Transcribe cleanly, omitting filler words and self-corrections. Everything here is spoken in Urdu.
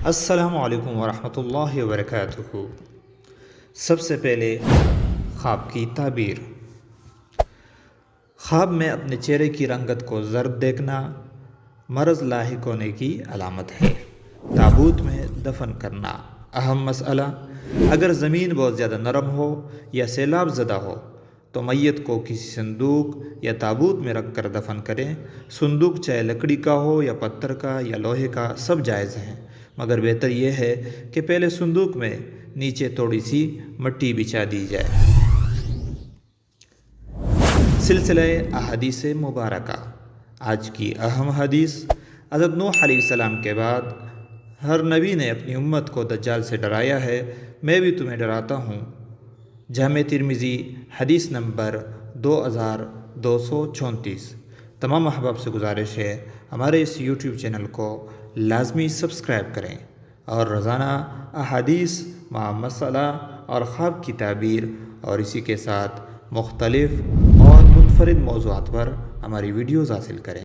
السلام علیکم ورحمۃ اللہ وبرکاتہ۔ سب سے پہلے خواب کی تعبیر۔ خواب میں اپنے چہرے کی رنگت کو زرد دیکھنا مرض لاحق ہونے کی علامت ہے۔ تابوت میں دفن کرنا اہم مسئلہ۔ اگر زمین بہت زیادہ نرم ہو یا سیلاب زدہ ہو تو میت کو کسی صندوق یا تابوت میں رکھ کر دفن کریں۔ صندوق چاہے لکڑی کا ہو یا پتھر کا یا لوہے کا، سب جائز ہیں، مگر بہتر یہ ہے کہ پہلے صندوق میں نیچے تھوڑی سی مٹی بچھا دی جائے۔ سلسلہ احادیث مبارکہ۔ آج کی اہم حدیث۔ حضرت نوح علیہ السلام کے بعد ہر نبی نے اپنی امت کو دجال سے ڈرایا ہے، میں بھی تمہیں ڈراتا ہوں۔ جامع ترمذی حدیث نمبر 2234۔ تمام احباب سے گزارش ہے ہمارے اس یوٹیوب چینل کو لازمی سبسکرائب کریں اور روزانہ احادیث مع مسئلہ اور خواب کی تعبیر اور اسی کے ساتھ مختلف اور منفرد موضوعات پر ہماری ویڈیوز حاصل کریں۔